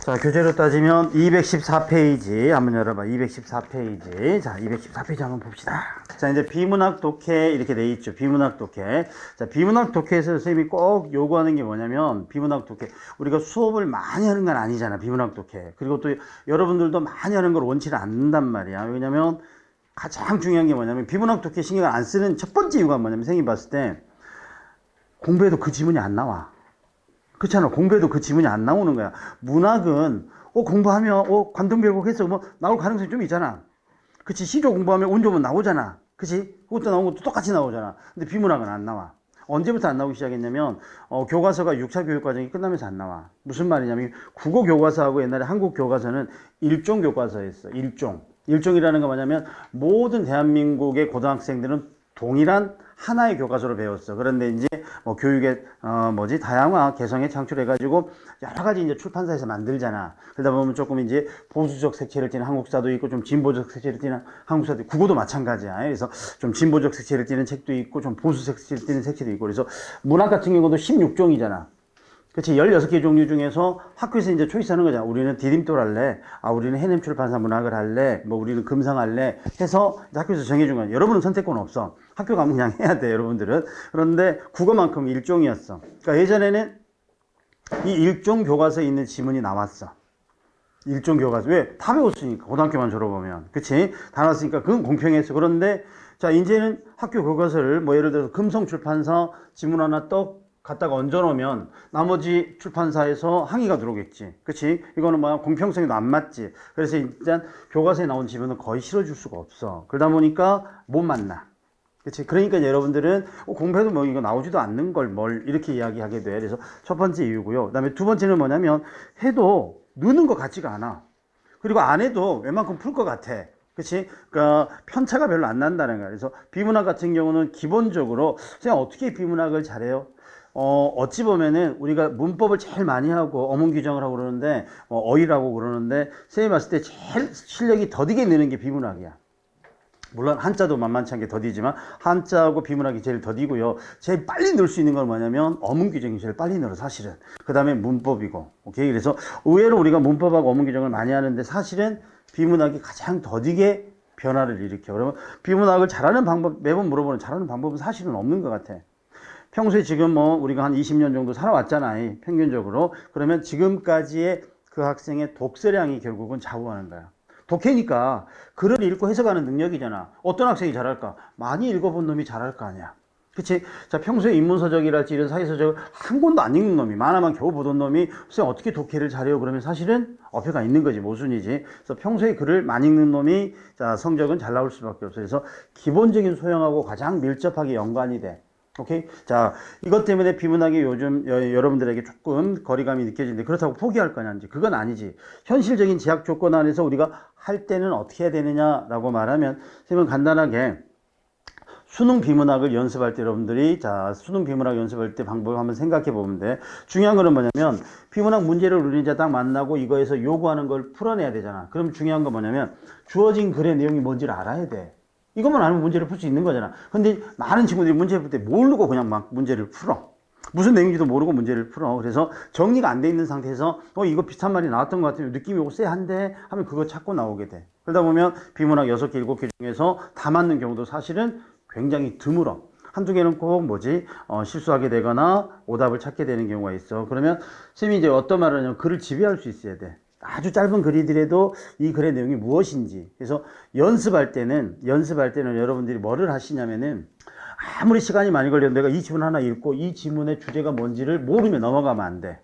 자, 교재로 따지면 214페이지 한번 열어봐. 214페이지. 자, 214페이지 한번 봅시다. 자, 이제 비문학 독해 이렇게 돼 있죠. 비문학 독해. 자, 비문학 독해에서 선생님이 꼭 요구하는 게 뭐냐면, 비문학 독해. 우리가 수업을 많이 하는 건 아니잖아. 비문학 독해. 그리고 또 여러분들도 많이 하는 걸 원치를 않는단 말이야. 왜냐면 가장 중요한 게 뭐냐면, 비문학 독해 신경을 안 쓰는 첫 번째 이유가 뭐냐면, 선생님이 봤을 때 공부해도 그 지문이 안 나와. 그렇잖아. 공부해도 그 지문이 안 나오는 거야. 문학은 공부하면 관동별곡 해서 뭐 나올 가능성이 좀 있잖아. 그치? 시조 공부하면 운 좋으면 나오잖아. 그치? 그것도 나온 것도 똑같이 나오잖아. 근데 비문학은 안 나와. 언제부터 안 나오기 시작했냐면 교과서가 6차 교육과정이 끝나면서 안 나와. 무슨 말이냐면 국어 교과서하고 옛날에 한국 교과서는 일종 교과서였어. 일종이라는 거 뭐냐면 모든 대한민국의 고등학생들은 동일한 하나의 교과서로 배웠어. 그런데 이제 교육의 다양화 개성에 창출해가지고 여러 가지 이제 출판사에서 만들잖아. 그러다 보면 조금 이제 보수적 색채를 띠는 한국사도 있고 좀 진보적 색채를 띠는 한국사도 있고, 국어도 마찬가지야. 그래서 좀 진보적 색채를 띠는 책도 있고 좀 보수 색채를 띠는 책도 있고, 그래서 문학 같은 경우도 16종이잖아. 그치, 16개 종류 중에서 학교에서 이제 초이스하는 거잖아. 우리는 디딤돌 할래, 우리는 해냄 출판사 문학을 할래, 우리는 금상 할래 해서 학교에서 정해준 거야. 여러분은 선택권 없어. 학교 가면 그냥 해야 돼, 여러분들은. 그런데 국어만큼 일종이었어. 그러니까 예전에는 이 일종 교과서에 있는 지문이 나왔어. 일종 교과서. 왜? 다 배웠으니까. 고등학교만 졸업하면. 그치? 다 나왔으니까 그건 공평했어. 그런데 자, 이제는 학교 교과서를 예를 들어서 금성 출판사 지문 하나 떡 갖다가 얹어놓으면 나머지 출판사에서 항의가 들어오겠지. 그치? 이거는 공평성에도 안 맞지. 그래서 일단 교과서에 나온 지문은 거의 실어줄 수가 없어. 그러다 보니까 못 만나. 그치? 그러니까 여러분들은 공부해도 이거 나오지도 않는 걸 이렇게 이야기하게 돼. 그래서 첫 번째 이유고요. 그 다음에 두 번째는 뭐냐면 해도 느는 것 같지가 않아. 그리고 안 해도 웬만큼 풀 것 같아. 그치? 그러니까 편차가 별로 안 난다는 거야. 그래서 비문학 같은 경우는 기본적으로 그냥 어떻게 비문학을 잘해요? 어찌 보면은 우리가 문법을 제일 많이 하고 어문 규정을 하고 그러는데 어휘라고 그러는데 선생님이 봤을 때 제일 실력이 더디게 느는 게 비문학이야. 물론 한자도 만만치 않게 더디지만 한자하고 비문학이 제일 더디고요. 제일 빨리 늘 수 있는 건 뭐냐면 어문 규정이 제일 빨리 늘어, 사실은. 그 다음에 문법이고. 오케이. 그래서 의외로 우리가 문법하고 어문 규정을 많이 하는데 사실은 비문학이 가장 더디게 변화를 일으켜. 그러면 비문학을 잘하는 방법, 매번 물어보는 잘하는 방법은 사실은 없는 것 같아. 평소에 지금 우리가 한 20년 정도 살아왔잖아, 평균적으로. 그러면 지금까지의 그 학생의 독서량이 결국은 좌우하는 거야. 독해니까 글을 읽고 해석하는 능력이잖아. 어떤 학생이 잘할까? 많이 읽어본 놈이 잘할 거 아니야. 그치? 자, 평소에 인문서적이랄지 이런 사회서적을 한 권도 안 읽는 놈이, 만화만 겨우 보던 놈이 선생님 어떻게 독해를 잘해요? 그러면 사실은 어폐가 있는 거지, 모순이지. 그래서 평소에 글을 많이 읽는 놈이 자, 성적은 잘 나올 수밖에 없어. 그래서 기본적인 소양하고 가장 밀접하게 연관이 돼. 오케이? 자, 이것 때문에 비문학이 요즘 여러분들에게 조금 거리감이 느껴지는데 그렇다고 포기할 거냐는지, 그건 아니지. 현실적인 제약 조건 안에서 우리가 할 때는 어떻게 해야 되느냐라고 말하면, 선생님은 간단하게 수능 비문학을 연습할 때 여러분들이 수능 비문학 연습할 때 방법을 한번 생각해 보면 돼. 중요한 거는 뭐냐면 비문학 문제를 우리 이제 딱 만나고 이거에서 요구하는 걸 풀어내야 되잖아. 그럼 중요한 건 뭐냐면 주어진 글의 내용이 뭔지를 알아야 돼. 이것만 알면 문제를 풀 수 있는 거잖아. 근데 많은 친구들이 문제 풀 때 모르고 그냥 막 문제를 풀어. 무슨 내용인지도 모르고 문제를 풀어. 그래서 정리가 안 돼 있는 상태에서 이거 비슷한 말이 나왔던 것 같으면 느낌이 오고 쎄한데 하면 그거 찾고 나오게 돼. 그러다 보면 비문학 6개, 7개 중에서 다 맞는 경우도 사실은 굉장히 드물어. 한두 개는 꼭 실수하게 되거나 오답을 찾게 되는 경우가 있어. 그러면 선생님이 이제 어떤 말을 하냐면 글을 지배할 수 있어야 돼. 아주 짧은 글이더라도 이 글의 내용이 무엇인지. 그래서 연습할 때는 여러분들이 뭐를 하시냐면은 아무리 시간이 많이 걸려도 내가 이 지문 하나 읽고 이 지문의 주제가 뭔지를 모르면 넘어가면 안 돼.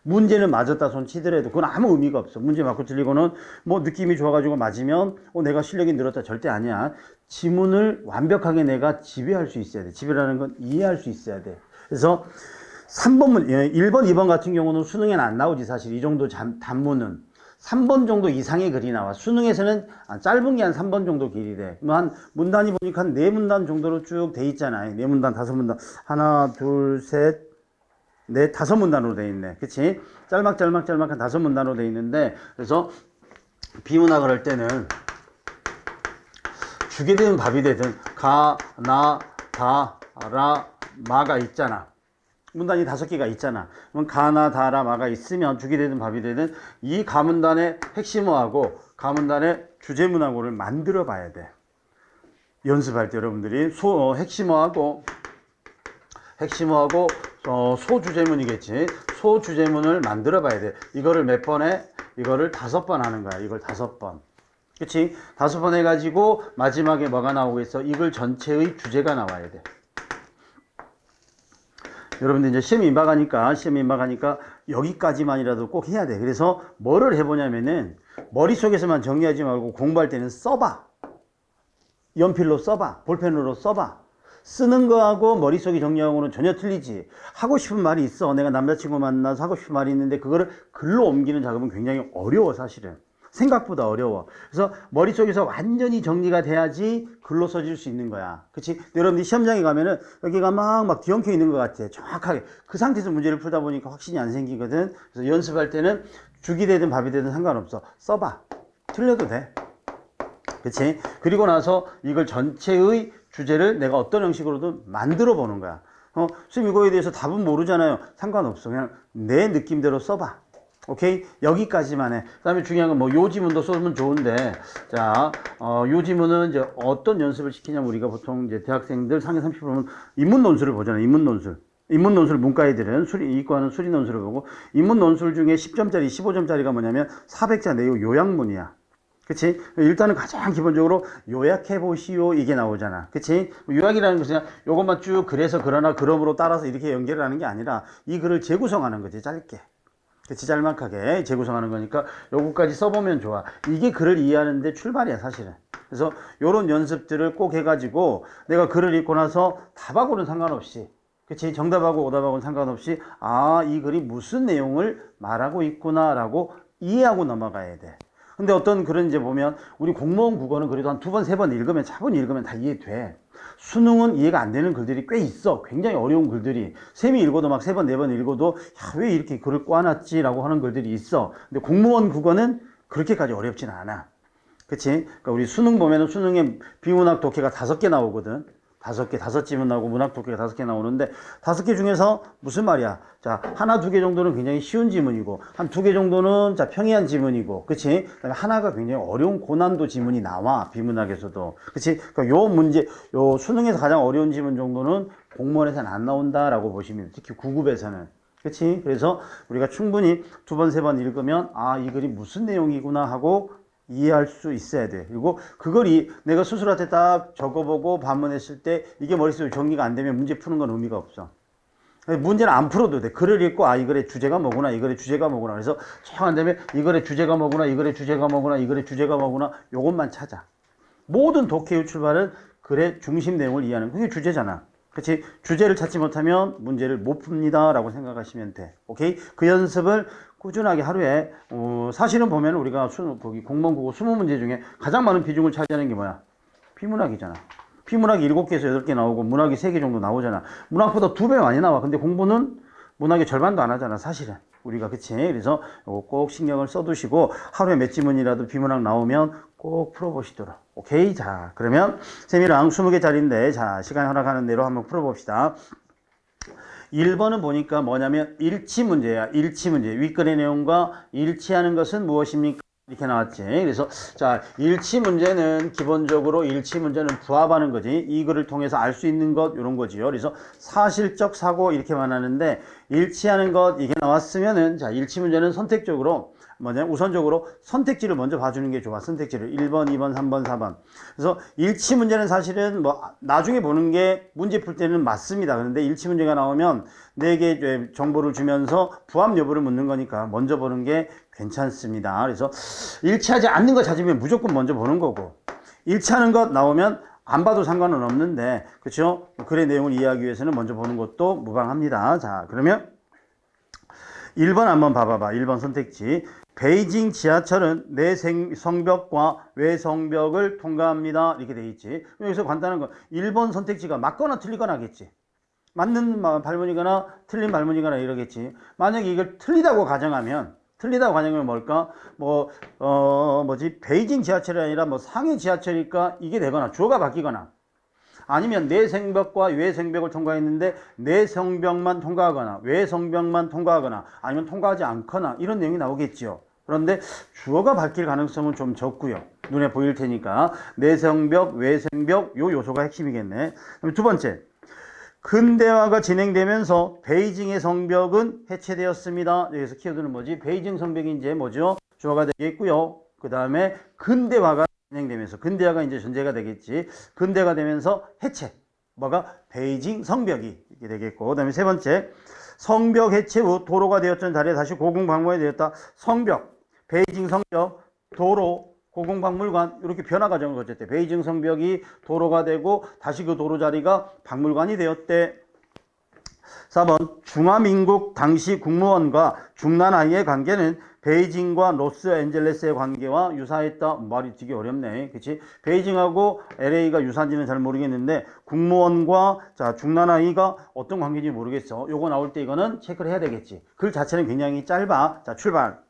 문제는 맞았다 손 치더라도 그건 아무 의미가 없어. 문제 맞고 틀리고는 느낌이 좋아가지고 맞으면 내가 실력이 늘었다, 절대 아니야. 지문을 완벽하게 내가 지배할 수 있어야 돼. 지배라는 건 이해할 수 있어야 돼. 그래서 1번, 2번 같은 경우는 수능에는 안 나오지, 사실. 이 정도 단문은. 3번 정도 이상의 글이 나와. 수능에서는 짧은 게 한 3번 정도 길이 돼. 한 문단이 보니까 한 4문단 정도로 쭉 돼 있잖아요. 4문단, 5문단. 하나, 둘, 셋, 넷, 5문단으로 돼 있네. 그치? 짤막한 5문단으로 돼 있는데, 그래서 비문학을 할 때는 죽이 되든 밥이 되든 가, 나, 다, 라, 마가 있잖아. 문단이 5개가 있잖아. 그럼 가나 다라 마가 있으면 죽이 되든 밥이 되든 이 가문단의 핵심어하고 가문단의 주제문하고를 만들어 봐야 돼. 연습할 때 여러분들이 핵심어하고 소주제문이겠지. 소주제문을 만들어 봐야 돼. 이거를 몇 번에? 이거를 5번 하는 거야. 이걸 5번. 그치? 5번 해가지고 마지막에 뭐가 나오겠어? 이걸 전체의 주제가 나와야 돼. 여러분들 이제 시험 임박하니까 여기까지만이라도 꼭 해야 돼. 그래서 뭐를 해보냐면은 머릿속에서만 정리하지 말고 공부할 때는 써봐. 연필로 써봐. 볼펜으로 써봐. 쓰는 거하고 머릿속에 정리하고는 전혀 틀리지. 하고 싶은 말이 있어. 내가 남자친구 만나서 하고 싶은 말이 있는데 그거를 글로 옮기는 작업은 굉장히 어려워 사실은. 생각보다 어려워. 그래서 머릿속에서 완전히 정리가 돼야지 글로 써질 수 있는 거야. 그치? 여러분들이 시험장에 가면은 여기가 막 뒤엉켜 있는 것 같아. 정확하게. 그 상태에서 문제를 풀다 보니까 확신이 안 생기거든. 그래서 연습할 때는 죽이 되든 밥이 되든 상관없어. 써봐. 틀려도 돼. 그치? 그리고 나서 이걸 전체의 주제를 내가 어떤 형식으로든 만들어 보는 거야. 선생님 이거에 대해서 답은 모르잖아요. 상관없어. 그냥 내 느낌대로 써봐. 오케이? 여기까지만 해. 그 다음에 중요한 건 뭐 요지문도 써면 좋은데, 자, 요지문은 이제 어떤 연습을 시키냐면 우리가 보통 이제 대학생들 상위 30%는 인문논술을 보잖아요. 인문논술. 인문논술 문과애들은 이과는 수리논술을 보고, 인문논술 중에 10점짜리, 15점짜리가 뭐냐면 400자 내용 요약문이야. 그치? 일단은 가장 기본적으로 요약해 보시오 이게 나오잖아. 그치? 요약이라는 것은 그냥 요것만 쭉 그래서 그러나 그러므로 따라서 이렇게 연결을 하는 게 아니라 이 글을 재구성하는 거지. 짧게. 그치? 짤막하게 재구성하는 거니까 요거까지 써보면 좋아. 이게 글을 이해하는데 출발이야 사실은. 그래서 요런 연습들을 꼭 해가지고 내가 글을 읽고 나서 답하고는 상관없이, 그치? 정답하고 오답하고는 상관없이 이 글이 무슨 내용을 말하고 있구나 라고 이해하고 넘어가야 돼. 근데 어떤 글은 이제 보면 우리 공무원 국어는 그래도 한 2번, 3번 읽으면 차분히 읽으면 다 이해돼. 수능은 이해가 안 되는 글들이 꽤 있어. 굉장히 어려운 글들이. 쌤이 읽어도 막 3번, 4번 읽어도 왜 이렇게 글을 꼬아놨지? 라고 하는 글들이 있어. 근데 공무원 국어는 그렇게까지 어렵진 않아. 그치? 그러니까 우리 수능 보면은 수능에 비문학 독해가 5개 나오거든. 5지문 나오고 문학 독해가 5개 나오는데 5개 중에서 무슨 말이야? 자, 하나, 2개 정도는 굉장히 쉬운 지문이고 한 2개 정도는 자 평이한 지문이고, 그치? 그다음에 하나가 굉장히 어려운 고난도 지문이 나와 비문학에서도, 그치? 그러니까 요 문제, 요 수능에서 가장 어려운 지문 정도는 공무원에서는 안 나온다라고 보시면, 특히 9급에서는. 그치? 그래서 우리가 충분히 2번, 3번 읽으면 이 글이 무슨 내용이구나 하고 이해할 수 있어야 돼. 그리고 그걸 내가 스스로한테 딱 적어보고 반문했을 때 이게 머릿속에 정리가 안 되면 문제 푸는 건 의미가 없어. 문제는 안 풀어도 돼. 글을 읽고 이 글의 주제가 뭐구나, 이 글의 주제가 뭐구나. 그래서 정 안 되면 이 글의 주제가 뭐구나, 이 글의 주제가 뭐구나, 이 글의 주제가 뭐구나. 요것만 찾아. 모든 독해의 출발은 글의 중심 내용을 이해하는 그게 주제잖아. 그치? 주제를 찾지 못하면 문제를 못 풉니다 라고 생각하시면 돼. 오케이? 그 연습을 꾸준하게 하루에, 사실은 보면 우리가 거기 공무원 국어 20문제 중에 가장 많은 비중을 차지하는 게 뭐야? 비문학이잖아. 비문학이 7개에서 8개 나오고 문학이 3개 정도 나오잖아. 문학보다 2배 많이 나와. 근데 공부는 문학의 절반도 안 하잖아, 사실은. 우리가, 그치? 그래서 이거 꼭 신경을 써두시고 하루에 몇 지문이라도 비문학 나오면 꼭 풀어보시도록. 오케이? 자, 그러면 쌤이랑 20개짜리인데, 자, 시간 허락하는 대로 한번 풀어봅시다. 1번은 보니까 뭐냐면 일치 문제야. 일치 문제. 윗글의 내용과 일치하는 것은 무엇입니까? 이렇게 나왔지. 그래서 자, 일치 문제는 기본적으로 일치 문제는 부합하는 거지. 이 글을 통해서 알 수 있는 것 이런 거지요. 그래서 사실적 사고 이렇게만 하는데 일치하는 것 이게 나왔으면은 자, 일치 문제는 선택적으로 우선적으로 선택지를 먼저 봐주는 게 좋아. 선택지를 1번, 2번, 3번, 4번. 그래서 일치 문제는 사실은 나중에 보는 게 문제 풀 때는 맞습니다. 그런데 일치 문제가 나오면 4개 정보를 주면서 부합 여부를 묻는 거니까 먼저 보는 게 괜찮습니다. 그래서 일치하지 않는 거 찾으면 무조건 먼저 보는 거고, 일치하는 것 나오면 안 봐도 상관은 없는데, 그렇죠? 글의 내용을 이해하기 위해서는 먼저 보는 것도 무방합니다. 자, 그러면 1번 한번 봐봐봐. 1번 선택지. 베이징 지하철은 내 성벽과 외성벽을 통과합니다. 이렇게 돼 있지. 여기서 간단한 거. 1번 선택지가 맞거나 틀리거나 하겠지. 맞는 발문이거나 틀린 발문이거나 이러겠지. 만약에 이걸 틀리다고 가정하면 뭘까? 베이징 지하철이 아니라 상해 지하철일까? 이게 되거나, 주어가 바뀌거나. 아니면 내성벽과 외성벽을 통과했는데 내성벽만 통과하거나 외성벽만 통과하거나 아니면 통과하지 않거나 이런 내용이 나오겠죠. 그런데 주어가 바뀔 가능성은 좀 적고요. 눈에 보일 테니까 내성벽, 외성벽 요 요소가 핵심이겠네. 그럼 두 번째, 근대화가 진행되면서 베이징의 성벽은 해체되었습니다. 여기서 키워드는 뭐지? 베이징 성벽이 이제 뭐죠? 주어가 되겠고요. 그 다음에 근대화가 진행되면서 근대화가 이제 전제가 되겠지. 근대화가 되면서 해체. 뭐가? 베이징 성벽이 이렇게 되겠고. 그 다음에 세 번째, 성벽 해체 후 도로가 되었던 자리에 다시 고궁박물관이 되었다. 성벽, 베이징 성벽, 도로, 고궁박물관 이렇게 변화 과정을 거쳤대. 베이징 성벽이 도로가 되고 다시 그 도로 자리가 박물관이 되었대. 4번, 중화민국 당시 국무원과 중난아이의 관계는 베이징과 로스앤젤레스의 관계와 유사했다. 말이 되게 어렵네. 그치? 베이징하고 LA가 유사한지는 잘 모르겠는데 국무원과 자 중난아이가 어떤 관계인지 모르겠어. 요거 나올 때 이거는 체크를 해야 되겠지. 글 자체는 굉장히 짧아. 자, 출발.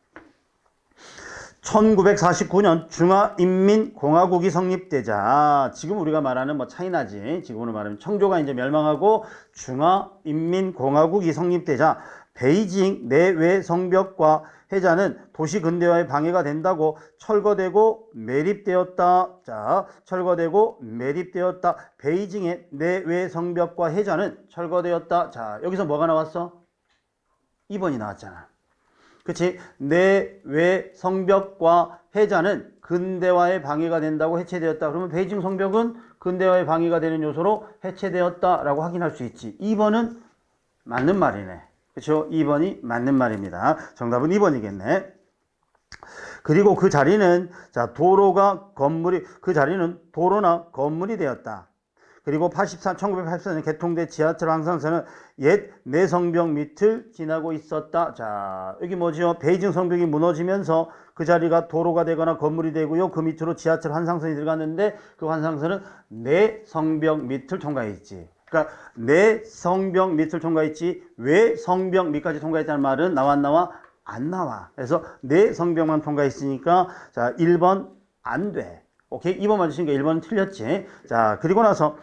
1949년 중화인민공화국이 성립되자, 지금 우리가 말하는 뭐 차이나지, 지금으로 말하면 청조가 이제 멸망하고 중화인민공화국이 성립되자 베이징 내외 성벽과 해자는 도시 근대화에 방해가 된다고 철거되고 매립되었다. 자, 철거되고 매립되었다. 베이징의 내외 성벽과 해자는 철거되었다. 자, 여기서 뭐가 나왔어? 2번이 나왔잖아. 그치? 내외 성벽과 해자는 근대화에 방해가 된다고 해체되었다. 그러면 베이징 성벽은 근대화에 방해가 되는 요소로 해체되었다라고 확인할 수 있지. 2번은 맞는 말이네. 그렇죠? 2번이 맞는 말입니다. 정답은 2번이겠네. 그리고 그 자리는 자 도로가 건물이 그 자리는 도로나 건물이 되었다. 그리고 1984년 개통된 지하철 환상선은 옛 내성벽 밑을 지나고 있었다. 자, 여기 뭐죠? 베이징 성벽이 무너지면서 그 자리가 도로가 되거나 건물이 되고요. 그 밑으로 지하철 환상선이 들어갔는데 그 환상선은 내성벽 밑을 통과했지. 그러니까 내성벽 밑을 통과했지 왜 성벽 밑까지 통과했다는 말은 나와 안 나와? 안 나와. 그래서 내성벽만 통과했으니까 자 1번 안 돼. 오케이? 2번 맞으시니까 1번은 틀렸지. 자, 그리고 나서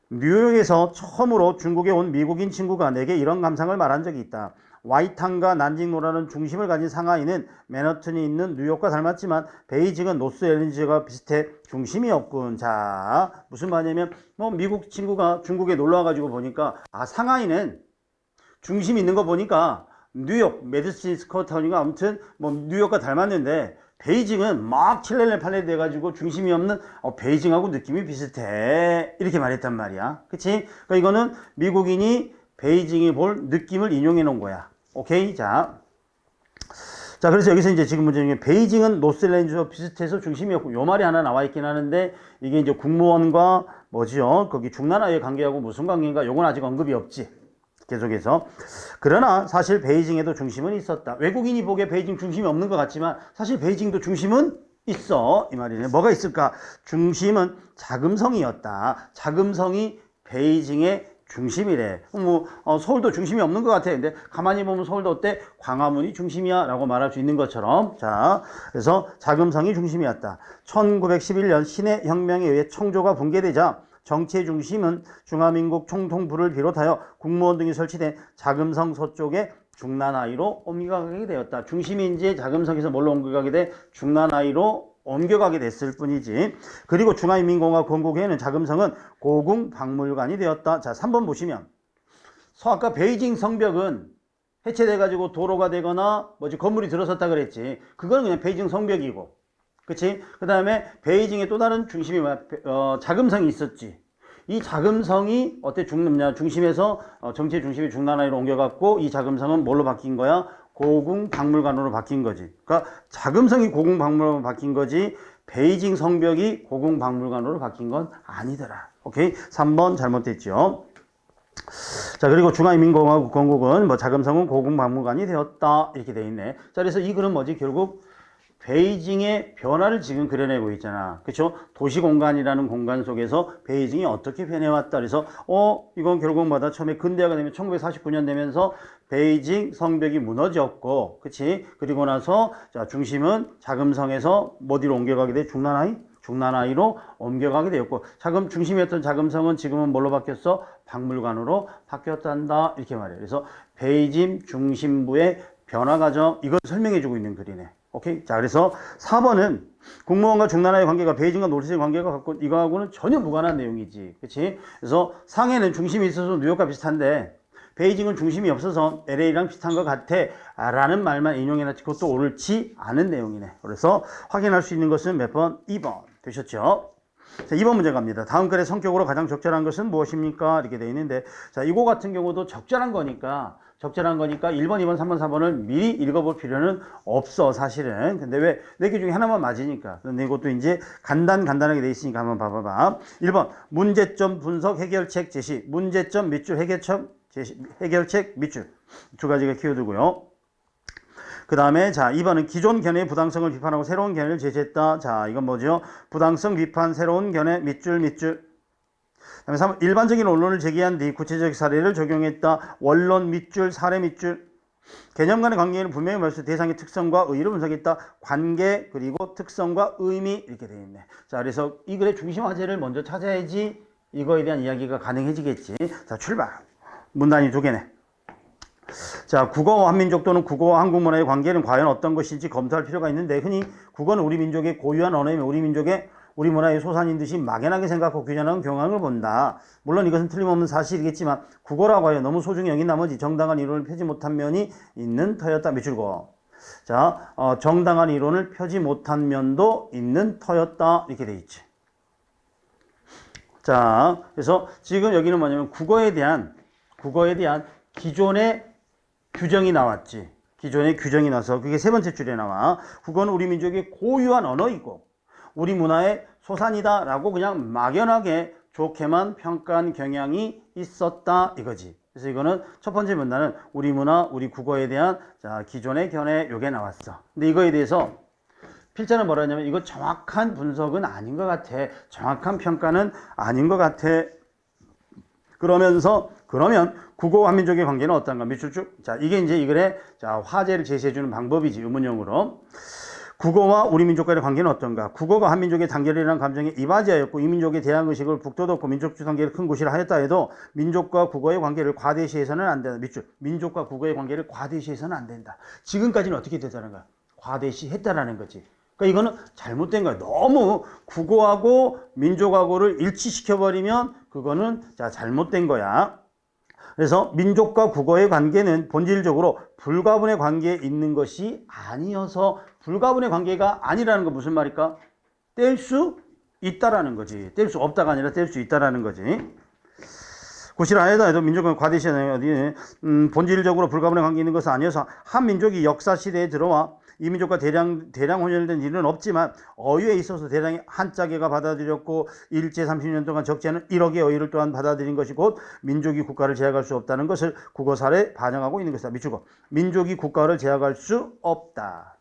뉴욕에서 처음으로 중국에 온 미국인 친구가 내게 이런 감상을 말한 적이 있다. 와이탄과 난징노라는 중심을 가진 상하이는 맨하튼이 있는 뉴욕과 닮았지만 베이징은 로스앤젤레스가 비슷해 중심이 없군. 자, 무슨 말이냐면 뭐 미국 친구가 중국에 놀러 와가지고 보니까 아 상하이는 중심이 있는 거 보니까 뉴욕 메디슨 스퀘어 타운인가 아무튼 뭐 뉴욕과 닮았는데 베이징은 막 칠레레 팔레 돼가지고 중심이 없는 베이징하고 느낌이 비슷해 이렇게 말했단 말이야. 그치? 그러니까 이거는 미국인이 베이징이 볼 느낌을 인용해 놓은 거야. 오케이? 자, 그래서 여기서 이제 지금 문제 중에 베이징은 로스앤젤레스와 비슷해서 중심이 없고 요 말이 하나 나와 있긴 하는데 이게 이제 국무원과 뭐지요? 거기 중난아의 관계하고 무슨 관계인가? 요건 아직 언급이 없지. 계속해서. 그러나 사실 베이징에도 중심은 있었다. 외국인이 보기에 베이징 중심이 없는 것 같지만 사실 베이징도 중심은 있어. 이 말이네. 뭐가 있을까? 중심은 자금성이었다. 자금성이 베이징의 중심이래. 뭐 서울도 중심이 없는 것 같아. 근데 가만히 보면 서울도 어때? 광화문이 중심이야 라고 말할 수 있는 것처럼. 자, 그래서 자금성이 중심이었다. 1911년 신해 혁명에 의해 청조가 붕괴되자 정치의 중심은 중화민국 총통부를 비롯하여 국무원 등이 설치된 자금성 서쪽의 중난아이로 옮겨가게 되었다. 중심이 이제 자금성에서 뭘로 옮겨가게 돼? 중난아이로 옮겨가게 됐을 뿐이지. 그리고 중화인민공화국 건국에는 자금성은 고궁박물관이 되었다. 자, 3번 보시면 아까 베이징 성벽은 해체돼가지고 도로가 되거나 뭐지 건물이 들어섰다 그랬지. 그건 그냥 베이징 성벽이고. 그치? 그 다음에 베이징의 또 다른 중심이 뭐야? 자금성이 있었지. 이 자금성이 어때? 중심에서 정치의 중심이 중난아이로 옮겨갔고 이 자금성은 뭘로 바뀐 거야? 고궁박물관으로 바뀐 거지. 그러니까 자금성이 고궁박물관으로 바뀐 거지 베이징 성벽이 고궁박물관으로 바뀐 건 아니더라. 오케이? 3번 잘못됐죠. 자, 그리고 중화인민공화국 건국은 뭐 자금성은 고궁박물관이 되었다. 이렇게 돼 있네. 자, 그래서 이 글은 뭐지? 결국 베이징의 변화를 지금 그려내고 있잖아. 그쵸? 도시공간이라는 공간 속에서 베이징이 어떻게 변해왔다. 그래서, 이건 결국 뭐다? 처음에 근대화가 되면 1949년 되면서 베이징 성벽이 무너졌고, 그치? 그리고 나서, 자, 중심은 자금성에서 어디로 옮겨가게 돼? 중난아이? 중난아이로 옮겨가게 되었고 자금 중심이었던 자금성은 지금은 뭘로 바뀌었어? 박물관으로 바뀌었단다 이렇게 말해요. 그래서 베이징 중심부의 변화 과정 이걸 설명해주고 있는 글이네. 오케이. 자, 그래서 4번은 국무원과 중난아의 관계가 베이징과 노르스의 관계가 갖고 이거하고는 전혀 무관한 내용이지. 그치? 그래서 상해는 중심이 있어서 뉴욕과 비슷한데 베이징은 중심이 없어서 LA랑 비슷한 것 같아 라는 말만 인용해놨지 그것도 옳지 않은 내용이네. 그래서 확인할 수 있는 것은 몇 번? 2번 되셨죠? 자, 2번 문제 갑니다. 다음 글의 성격으로 가장 적절한 것은 무엇입니까? 이렇게 되어 있는데 자, 이거 같은 경우도 적절한 거니까 1번, 2번, 3번, 4번을 미리 읽어볼 필요는 없어 사실은. 근데 왜 4개 중에 하나만 맞으니까. 근데 이것도 이제 간단하게 돼 있으니까 한번 봐봐봐. 1번 문제점 분석 해결책 제시. 문제점 밑줄 해결책 밑줄 두 가지가 키워드고요. 그 다음에 자 2번은 기존 견해의 부당성을 비판하고 새로운 견해를 제시했다. 자 이건 뭐죠? 부당성 비판 새로운 견해 밑줄 그다음에 3번 일반적인 원론을 제기한 뒤 구체적 사례를 적용했다. 원론 밑줄 사례 밑줄 개념 간의 관계는 분명히 말해서 대상의 특성과 의의를 분석했다. 관계 그리고 특성과 의미 이렇게 되어 있네. 자 그래서 이 글의 중심 화제를 먼저 찾아야지 이거에 대한 이야기가 가능해지겠지. 자 출발 문단이 2개네. 자 국어와 한민족 또는 국어와 한국 문화의 관계는 과연 어떤 것인지 검토할 필요가 있는데 흔히 국어는 우리 민족의 고유한 언어이며 우리 문화의 소산인 듯이 막연하게 생각하고 규정하는 경향을 본다. 물론 이것은 틀림없는 사실이겠지만 국어라고 하여 너무 소중히 여긴 나머지 정당한 이론을 펴지 못한 면이 있는 터였다. 밑줄고 자 정당한 이론을 펴지 못한 면도 있는 터였다. 이렇게 돼 있지. 자 그래서 지금 여기는 뭐냐면 국어에 대한 기존의 규정이 나왔지. 기존의 규정이 나서 그게 세 번째 줄에 나와. 국어는 우리 민족의 고유한 언어이고 우리 문화의 소산이다 라고 그냥 막연하게 좋게만 평가한 경향이 있었다 이거지. 그래서 이거는 첫 번째 문단은 우리 문화, 우리 국어에 대한 자 기존의 견해 요게 나왔어. 근데 이거에 대해서 필자는 뭐라 하냐면 이거 정확한 분석은 아닌 것 같아. 정확한 평가는 아닌 것 같아. 그러면 국어와 한민족의 관계는 어떤가? 밑줄 쭉. 자, 이게 이제 이 글에 자, 화제를 제시해주는 방법이지, 의문형으로. 국어와 우리 민족과의 관계는 어떤가? 국어가 한민족의 단결이라는 감정에 이바지하였고 이 민족의 대항의식을 북돋웠고 민족주 관계를 큰 구실을 하였다 해도 민족과 국어의 관계를 과대시해서는 안 된다. 밑줄. 민족과 국어의 관계를 과대시해서는 안 된다. 지금까지는 어떻게 됐다는 거야? 과대시했다라는 거지. 그러니까 이거는 잘못된 거야. 너무 국어하고 민족하고를 일치시켜버리면 그거는 자 잘못된 거야. 그래서 민족과 국어의 관계는 본질적으로 불가분의 관계에 있는 것이 아니어서 불가분의 관계가 아니라는 건 무슨 말일까? 뗄 수 있다라는 거지. 뗄 수 없다가 아니라 뗄 수 있다라는 거지. 구실하여다 해도 민족은 과대시하는 본질적으로 불가분의 관계에 있는 것은 아니어서 한 민족이 역사 시대에 들어와 이 민족과 대량 혼혈된 일은 없지만 어휘에 있어서 대량의 한자계가 받아들였고 일제 30년 동안 적지 않은 1억의 어휘를 또한 받아들인 것이 곧 민족이 국가를 제약할 수 없다는 것을 국어사례에 반영하고 있는 것이다. 밑줄고 민족이 국가를 제약할 수 없다.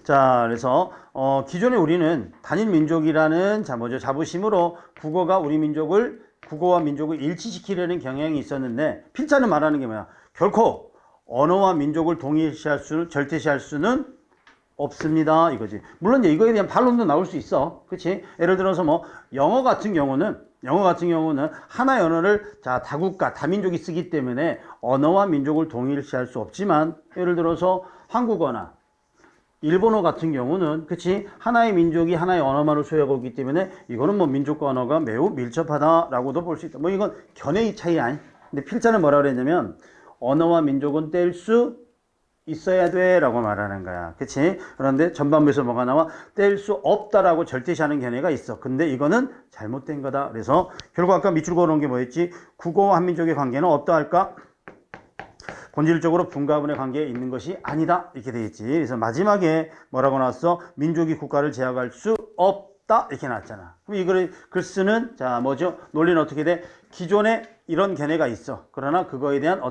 자, 그래서 기존에 우리는 단일 민족이라는 자부심으로 국어와 민족을 일치시키려는 경향이 있었는데 필자는 말하는 게 뭐야? 결코 언어와 민족을 절대시할 수는 없습니다. 이거지. 물론 이제 이거에 대한 반론도 나올 수 있어. 그치? 예를 들어서 영어 같은 경우는 하나의 언어를 다국가, 다민족이 쓰기 때문에 언어와 민족을 동일시할 수 없지만 예를 들어서 한국어나 일본어 같은 경우는 그치? 하나의 민족이 하나의 언어만을 소유하고 있기 때문에 이거는 민족과 언어가 매우 밀접하다라고도 볼 수 있다. 이건 견해의 차이 아니? 근데 필자는 뭐라 그랬냐면 언어와 민족은 뗄 수 있어야 돼 라고 말하는 거야. 그치? 그런데 전반부에서 뭐가 나와? 뗄 수 없다라고 절대시하는 견해가 있어. 근데 이거는 잘못된 거다. 그래서 결국 아까 밑줄 그어놓은 게 뭐였지? 국어와 한민족의 관계는 어떠할까? 본질적으로 분가분의 관계에 있는 것이 아니다. 이렇게 되어 있지. 그래서 마지막에 뭐라고 나왔어? 민족이 국가를 제약할 수 없다. 이렇게 나왔잖아. 그럼 이 글 쓰는 논리는 어떻게 돼? 기존에 이런 견해가 있어. 그러나 그거에 대한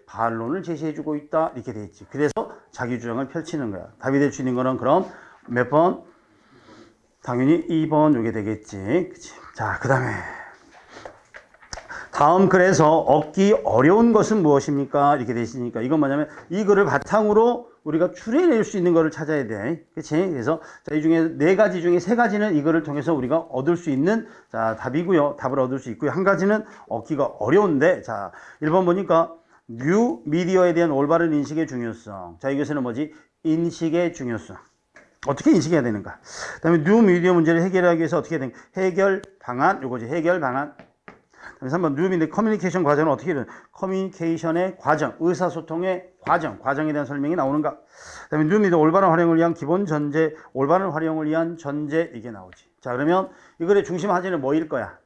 반론을 제시해주고 있다. 이렇게 돼 있지. 그래서 자기 주장을 펼치는 거야. 답이 될 수 있는 거는 그럼 몇 번? 당연히 2번 요게 되겠지. 그치? 자, 그 다음에 다음 글에서 얻기 어려운 것은 무엇입니까? 이렇게 돼 있으니까 이건 뭐냐면 이 글을 바탕으로 우리가 추려낼 수 있는 거를 찾아야 돼. 그치? 그래서 자, 이 중에 4가지 중에 3가지는 이거를 통해서 우리가 얻을 수 있는 자, 답이고요. 답을 얻을 수 있고요. 한 가지는 얻기가 어려운데 자, 1번 보니까 뉴 미디어에 대한 올바른 인식의 중요성. 자, 이것은 뭐지? 인식의 중요성. 어떻게 인식해야 되는가? 그 다음에 뉴 미디어 문제를 해결하기 위해서 어떻게 해야 되는가? 해결 방안. 요거지. 해결 방안. 그다음에 3번 뉴 미디어 커뮤니케이션 과정은 어떻게 되는? 커뮤니케이션의 과정, 의사소통의 과정에 대한 설명이 나오는가? 그다음에 뉴 미디어 올바른 활용을 위한 기본 전제, 올바른 활용을 위한 전제 이게 나오지. 자, 그러면 이거의 중심 화제는 뭐일 거야?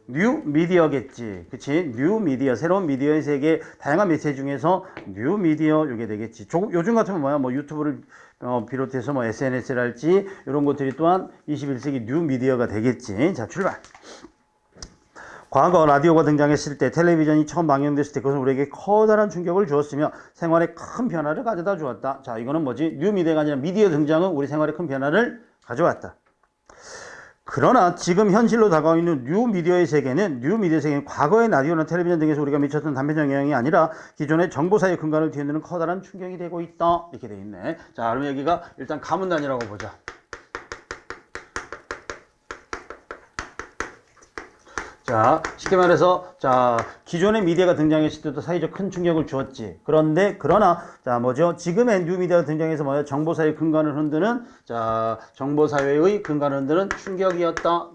뉴 미디어겠지. 그치? 뉴 미디어, 새로운 미디어의 세계, 다양한 매체 중에서 뉴 미디어 요게 되겠지. 요즘 같으면 뭐야? 뭐 유튜브를 비롯해서 뭐 SNS랄지 이런 것들이 또한 21세기 뉴 미디어가 되겠지. 자, 출발. 과거 라디오가 등장했을 때, 텔레비전이 처음 방영됐을 때 그것은 우리에게 커다란 충격을 주었으며 생활에 큰 변화를 가져다 주었다. 자, 이거는 뭐지? 뉴 미디어가 아니라 미디어 등장은 우리 생활에 큰 변화를 가져왔다. 그러나 지금 현실로 다가와 있는 뉴 미디어의 세계는 과거의 라디오나 텔레비전 등에서 우리가 미쳤던 단편적 영향이 아니라 기존의 정보사의 근간을 뒤흔드는 커다란 충격이 되고 있다. 이렇게 돼 있네. 자, 그러면 여기가 일단 가문단위라고 보자. 자, 쉽게 말해서, 자, 기존의 미디어가 등장했을 때도 사회적 큰 충격을 주었지. 그러나, 자, 뭐죠? 지금의 뉴 미디어가 등장해서 뭐야? 정보사회의 근간을 흔드는, 자, 정보사회의 근간을 흔드는 충격이었다.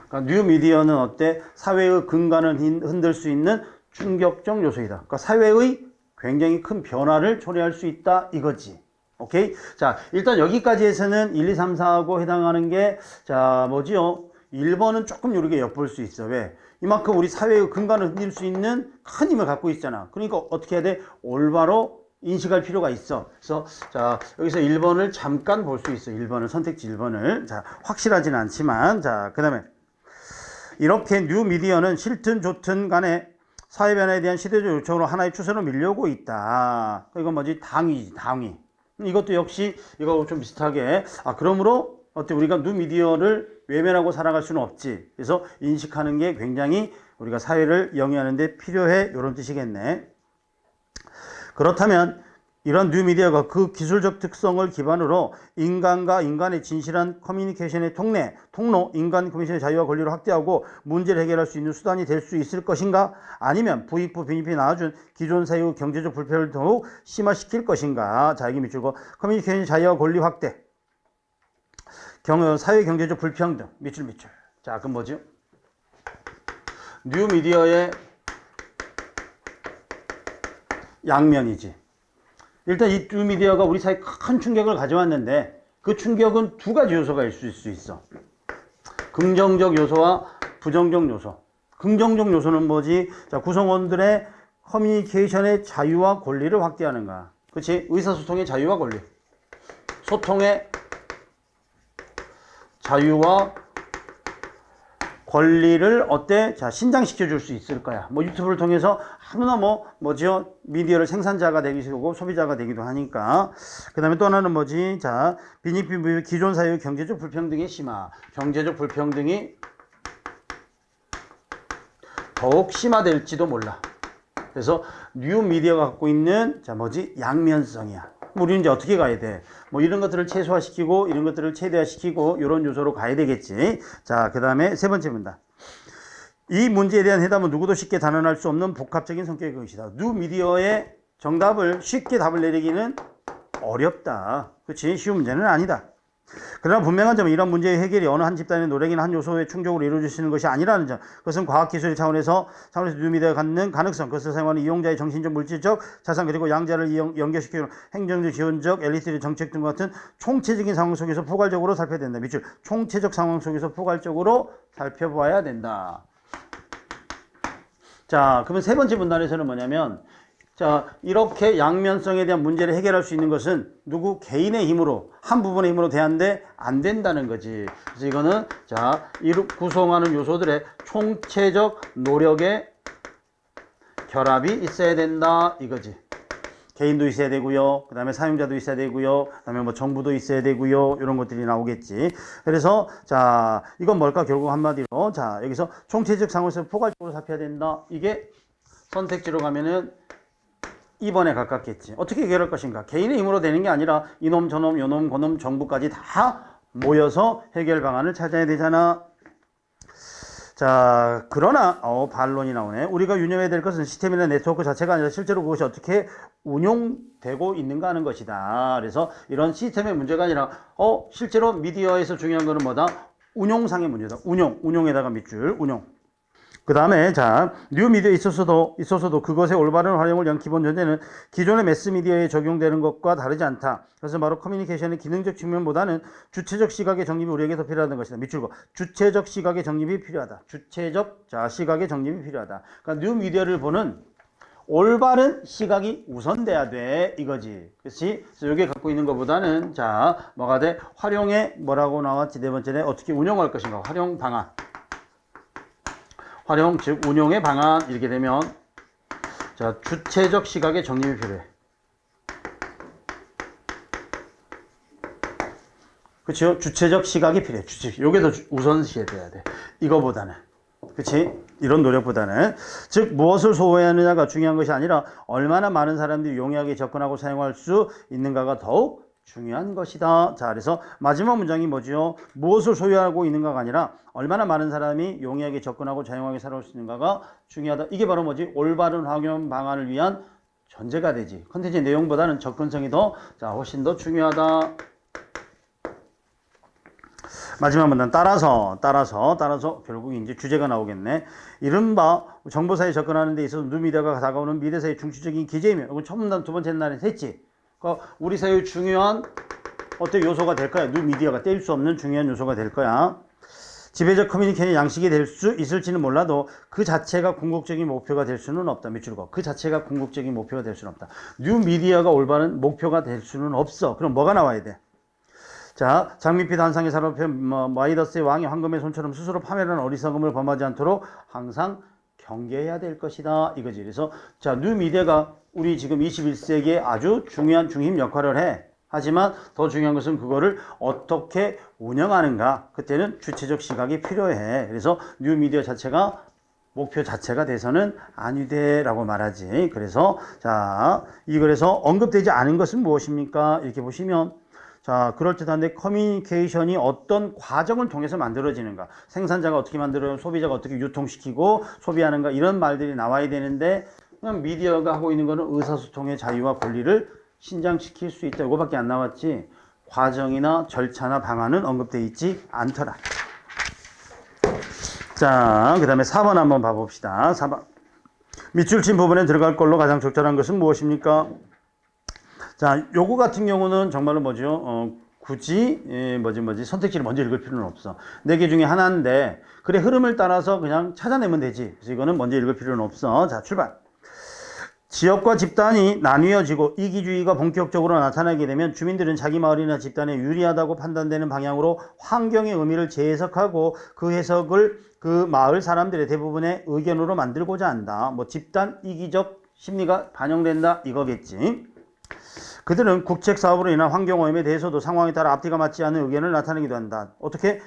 그러니까 뉴 미디어는 어때? 사회의 근간을 흔들 수 있는 충격적 요소이다. 그러니까 사회의 굉장히 큰 변화를 초래할 수 있다. 이거지. 오케이? 자, 일단 여기까지 해서는 1, 2, 3, 4하고 해당하는 게, 자, 뭐지요? 1번은 조금 요렇게 엿볼 수 있어. 왜? 이만큼 우리 사회의 근간을 흔들 수 있는 큰 힘을 갖고 있잖아. 그러니까 어떻게 해야 돼? 올바로 인식할 필요가 있어. 그래서 자, 여기서 1번을 잠깐 볼 수 있어. 1번을, 선택지 1번을. 자, 확실하진 않지만, 자, 그 다음에 이렇게 뉴 미디어는 싫든 좋든 간에 사회 변화에 대한 시대적 요청으로 하나의 추세로 밀려오고 있다. 이건 뭐지? 당위. 이것도 역시 이거 좀 비슷하게. 그러므로 어때? 우리가 뉴 미디어를 외면하고 살아갈 수는 없지. 그래서 인식하는 게 굉장히 우리가 사회를 영위하는 데 필요해. 이런 뜻이겠네. 그렇다면 이런 뉴 미디어가 그 기술적 특성을 기반으로 인간과 인간의 진실한 커뮤니케이션의 통로, 인간 커뮤니케이션의 자유와 권리를 확대하고 문제를 해결할 수 있는 수단이 될 수 있을 것인가? 아니면 부익부 빈익빈이 낳아준 기존 사회의 경제적 불편을 더욱 심화시킬 것인가? 자, 여기 밑줄고 커뮤니케이션 자유와 권리 확대. 사회 경제적 불평등. 밑줄. 자, 그럼 뭐죠? 뉴 미디어의 양면이지. 일단 이 뉴 미디어가 우리 사회에 큰 충격을 가져왔는데 그 충격은 2가지 요소가 있을 수 있어. 긍정적 요소와 부정적 요소. 긍정적 요소는 뭐지? 자, 구성원들의 커뮤니케이션의 자유와 권리를 확대하는 거야. 그렇지? 의사소통의 자유와 권리. 소통의 자유와 권리를 어때? 자, 신장시켜 줄 수 있을 거야. 뭐 유튜브를 통해서 아무나 뭐죠? 미디어를 생산자가 되기도 소비자가 되기도 하니까. 그 다음에 또 하나는 뭐지? 자, 빈익빈 기존 사회의 경제적 불평등이 심화. 경제적 불평등이 더욱 심화될지도 몰라. 그래서 뉴 미디어가 갖고 있는 자, 뭐지? 양면성이야. 우리는 이제 어떻게 가야 돼? 뭐 이런 것들을 최소화시키고 이런 것들을 최대화시키고 이런 요소로 가야 되겠지. 자, 그 다음에 3번째 문다. 이 문제에 대한 해답은 누구도 쉽게 단언할 수 없는 복합적인 성격의 것이다. 뉴 미디어의 정답을 쉽게 답을 내리기는 어렵다. 그렇지? 쉬운 문제는 아니다. 그러나 분명한 점은 이런 문제의 해결이 어느 한 집단의 노력이나 한 요소의 충족으로 이루어질 수 있는 것이 아니라는 점. 그것은 과학기술 차원에서 뉴미디어가 갖는 가능성, 그것을 사용하는 이용자의 정신적, 물질적, 자산 그리고 양자를 연결시키는 행정적, 지원적, 엘리트의 정책 등 같은 총체적인 상황 속에서 포괄적으로 살펴야 된다. 밑줄. 총체적 상황 속에서 포괄적으로 살펴봐야 된다. 자, 그러면 3번째 문단에서는 뭐냐면 자, 이렇게 양면성에 대한 문제를 해결할 수 있는 것은 누구 개인의 힘으로 한 부분의 힘으로 대한데 안 된다는 거지. 그래서 이거는 자, 구성하는 요소들의 총체적 노력의 결합이 있어야 된다 이거지. 개인도 있어야 되고요. 그 다음에 사용자도 있어야 되고요. 그 다음에 뭐 정부도 있어야 되고요. 이런 것들이 나오겠지. 그래서 자, 이건 뭘까? 결국 한마디로 자, 여기서 총체적 상황에서 포괄적으로 살펴야 된다. 이게 선택지로 가면은 2번에 가깝겠지. 어떻게 해결할 것인가? 개인의 힘으로 되는 게 아니라 이놈 저놈 요놈 고놈 정부까지 다 모여서 해결 방안을 찾아야 되잖아. 자, 그러나 반론이 나오네. 우리가 유념해야 될 것은 시스템이나 네트워크 자체가 아니라 실제로 그것이 어떻게 운용되고 있는가 하는 것이다. 그래서 이런 시스템의 문제가 아니라 실제로 미디어에서 중요한 거는 뭐다? 운용상의 문제다. 운용에다가 밑줄, 운용. 그 다음에 자, 뉴미디어에 있어서도 그것의 올바른 활용을 위한 기본 전제는 기존의 매스미디어에 적용되는 것과 다르지 않다. 그래서 바로 커뮤니케이션의 기능적 측면보다는 주체적 시각의 정립이 우리에게 더 필요하다는 것이다. 밑줄거 주체적 시각의 정립이 필요하다. 시각의 정립이 필요하다. 그러니까 뉴미디어를 보는 올바른 시각이 우선돼야 돼 이거지. 그렇지? 그래서 여기 갖고 있는 것보다는 자, 뭐가 돼? 활용에 뭐라고 나왔지? 네 번째에 어떻게 운영할 것인가? 활용 방안. 활용, 즉 운용의 방안. 이렇게 되면 자, 주체적 시각의 정립이 필요해. 그렇죠? 주체적 시각이 필요해. 요게 더 우선시해야 돼. 이거보다는. 그렇지? 이런 노력보다는. 즉 무엇을 소화해야 하느냐가 중요한 것이 아니라 얼마나 많은 사람들이 용이하게 접근하고 사용할 수 있는가가 더욱 중요한 것이다. 자, 그래서 마지막 문장이 뭐죠? 무엇을 소유하고 있는가가 아니라 얼마나 많은 사람이 용이하게 접근하고 자유하게 살아올 수 있는가가 중요하다. 이게 바로 뭐지? 올바른 활용 방안을 위한 전제가 되지. 컨텐츠 내용보다는 접근성이 훨씬 더 중요하다. 마지막 문단 따라서 결국 이제 주제가 나오겠네. 이른바 정보사에 접근하는 데 있어서 뉴미디어가 다가오는 미래사의 중추적인 기제이며, 이건 첫 문단 두 번째 날에 했지. 그러니까 우리 사회의 중요한 어떤 요소가 될 거야. 뉴미디어가 뗄 수 없는 중요한 요소가 될 거야. 지배적 커뮤니케이션의 양식이 될 수 있을지는 몰라도 그 자체가 궁극적인 목표가 될 수는 없다. 밑줄거 그 자체가 궁극적인 목표가 될 수는 없다. 뉴미디어가 올바른 목표가 될 수는 없어. 그럼 뭐가 나와야 돼? 자, 장밋빛 한상의 사람편 마이더스의 왕이 황금의 손처럼 스스로 파멸하는 어리석음을 범하지 않도록 항상 경계해야 될 것이다. 이거지. 그래서 자, 뉴미디어가 우리 지금 21세기에 아주 중요한 중심 역할을 해. 하지만 더 중요한 것은 그거를 어떻게 운영하는가. 그때는 주체적 시각이 필요해. 그래서 뉴미디어 자체가 목표 자체가 돼서는 아니돼 라고 말하지. 그래서 자, 이 글에서 언급되지 않은 것은 무엇입니까? 이렇게 보시면 자, 그럴듯한데 커뮤니케이션이 어떤 과정을 통해서 만들어지는가, 생산자가 어떻게 만들어요, 소비자가 어떻게 유통시키고 소비하는가, 이런 말들이 나와야 되는데 그냥 미디어가 하고 있는 거는 의사소통의 자유와 권리를 신장시킬 수 있다. 이거밖에 안 나왔지 과정이나 절차나 방안은 언급되어 있지 않더라. 자, 그 다음에 4번 한번 봐봅시다. 4번 밑줄 친 부분에 들어갈 걸로 가장 적절한 것은 무엇입니까? 자, 요거 같은 경우는 정말로 뭐죠? 굳이 선택지를 먼저 읽을 필요는 없어. 4개 중에 하나인데 그래, 흐름을 따라서 그냥 찾아내면 되지. 그래서 이거는 먼저 읽을 필요는 없어. 자, 출발. 지역과 집단이 나뉘어지고 이기주의가 본격적으로 나타나게 되면 주민들은 자기 마을이나 집단에 유리하다고 판단되는 방향으로 환경의 의미를 재해석하고 그 해석을 그 마을 사람들의 대부분의 의견으로 만들고자 한다. 뭐 집단 이기적 심리가 반영된다 이거겠지. 그들은 국책 사업으로 인한 환경오염에 대해서도 상황에 따라 앞뒤가 맞지 않는 의견을 나타내기도 한다. 어떻게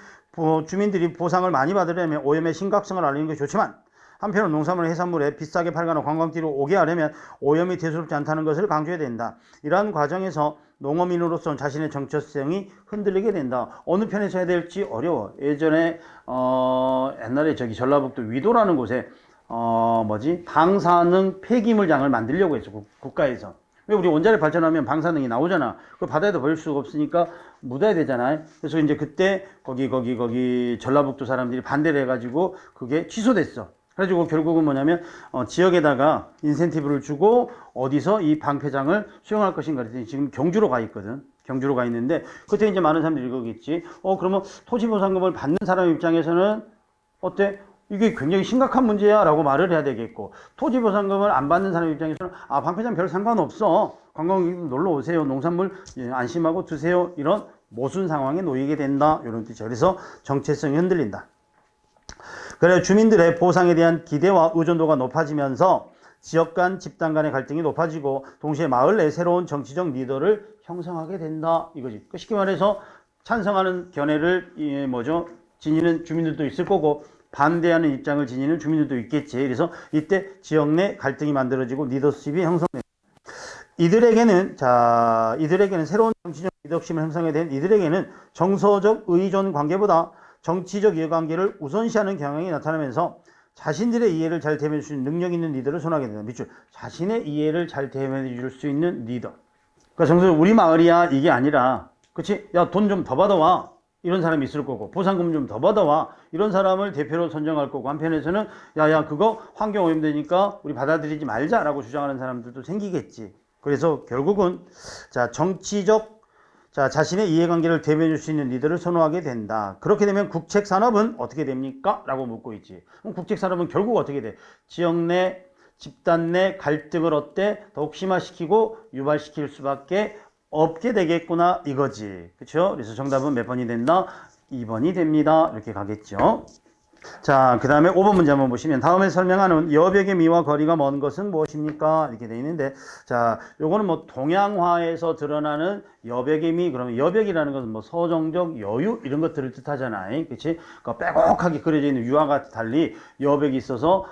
주민들이 보상을 많이 받으려면 오염의 심각성을 알리는 것이 좋지만 한편으로 농산물, 해산물에 비싸게 팔거나 관광지로 오게 하려면 오염이 대수롭지 않다는 것을 강조해야 된다. 이러한 과정에서 농어민으로서 자신의 정체성이 흔들리게 된다. 어느 편에 서야 될지 어려워. 예전에 옛날에 저기 전라북도 위도라는 곳에 방사능 폐기물장을 만들려고 했어. 국가에서. 왜 우리 원자력 발전하면 방사능이 나오잖아. 그걸 바다에도 버릴 수가 없으니까 묻어야 되잖아요. 그래서 이제 그때 거기 전라북도 사람들이 반대를 해가지고 그게 취소됐어. 그래가지고 결국은 뭐냐면 지역에다가 인센티브를 주고 어디서 이 방패장을 수용할 것인가 그랬더니 지금 경주로 가 있거든. 경주로 가 있는데 그때 이제 많은 사람들이 이거겠지. 그러면 토지보상금을 받는 사람 입장에서는 어때? 이게 굉장히 심각한 문제야 라고 말을 해야 되겠고, 토지보상금을 안 받는 사람 입장에서는 방패장 별 상관없어, 관광객들 놀러 오세요, 농산물 안심하고 드세요, 이런 모순 상황에 놓이게 된다, 이런 뜻이죠. 그래서 정체성이 흔들린다. 그래, 주민들의 보상에 대한 기대와 의존도가 높아지면서 지역 간, 집단 간의 갈등이 높아지고 동시에 마을 내 새로운 정치적 리더를 형성하게 된다, 이거지. 쉽게 말해서 찬성하는 견해를 지니는 주민들도 있을 거고 반대하는 입장을 지니는 주민들도 있겠지. 그래서 이때 지역 내 갈등이 만들어지고 리더십이 형성된다. 이들에게는 새로운 정치적 리더십을 형성해야 된 이들에게는 정서적 의존 관계보다 정치적 이해관계를 우선시하는 경향이 나타나면서 자신들의 이해를 잘 대변해 줄 수 있는 능력 있는 리더를 선호하게 된다. 밑줄. 자신의 이해를 잘 대변해 줄 수 있는 리더. 그러니까 정서 우리 마을이야 이게 아니라, 그치? 야, 돈 좀 더 받아와. 이런 사람이 있을 거고, 보상금 좀 더 받아와. 이런 사람을 대표로 선정할 거고, 한편에서는 야, 그거 환경 오염되니까 우리 받아들이지 말자라고 주장하는 사람들도 생기겠지. 그래서 결국은 자신의 이해관계를 대변해 줄 수 있는 리더를 선호하게 된다. 그렇게 되면 국책산업은 어떻게 됩니까? 라고 묻고 있지. 그럼 국책산업은 결국 어떻게 돼? 지역 내, 집단 내 갈등을 더욱 심화시키고 유발시킬 수밖에 없게 되겠구나 이거지. 그쵸? 그래서 정답은 몇 번이 된다? 2번이 됩니다. 이렇게 가겠죠. 자, 그 다음에 5번 문제 한번 보시면, 다음에 설명하는 여백의 미와 거리가 먼 것은 무엇입니까? 이렇게 되어 있는데, 자, 요거는 뭐 동양화에서 드러나는 여백의 미, 그러면 여백이라는 것은 뭐 서정적 여유 이런 것들을 뜻하잖아. 그치? 그러니까 빼곡하게 그려져 있는 유화가 달리 여백이 있어서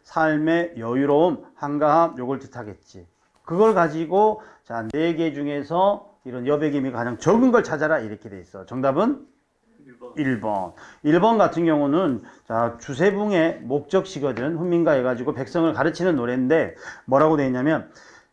삶의 여유로움, 한가함 요걸 뜻하겠지. 그걸 가지고 자, 4개 중에서 이런 여백의 미가 가장 적은 걸 찾아라 이렇게 돼 있어. 정답은 1번. 1번 같은 경우는 자, 주세붕의 목적시거든. 훈민가 해가지고 백성을 가르치는 노래인데 뭐라고 돼 있냐면,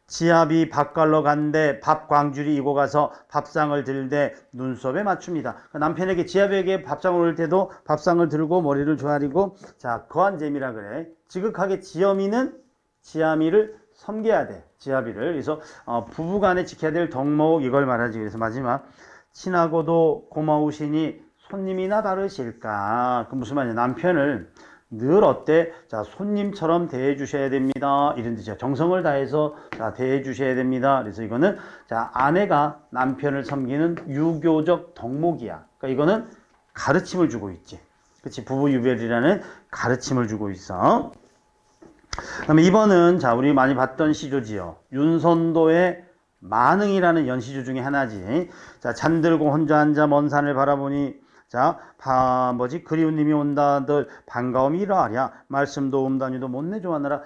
지압이 밥 갈러 간대 밥 광줄이 이고 가서 밥상을 들되 눈썹에 맞춥니다. 그러니까 남편에게 지압에게 밥상을 올 때도 밥상을 들고 머리를 조아리고, 자, 거한 재미라 그래. 지극하게 지엄이는 지아미를 섬겨야 돼. 지아비를. 그래서 부부간에 지켜야 될 덕목 이걸 말하지. 그래서 마지막, 친하고도 고마우시니 손님이나 다르실까? 그 무슨 말이냐? 남편을 늘 어때? 자, 손님처럼 대해 주셔야 됩니다. 이런 뜻이야. 정성을 다해서 자, 대해 주셔야 됩니다. 그래서 이거는 자, 아내가 남편을 섬기는 유교적 덕목이야. 그러니까 이거는 가르침을 주고 있지. 그치? 부부 유별이라는 가르침을 주고 있어. 그다음에 2번은 자, 우리 많이 봤던 시조지요. 윤선도의 만흥이라는 연시조 중에 하나지. 자, 잠들고 혼자 앉아 먼 산을 바라보니, 자, 그리운 님이 온다들 반가움이 이러하랴. 말씀도 음단위도 못내 좋아하느라.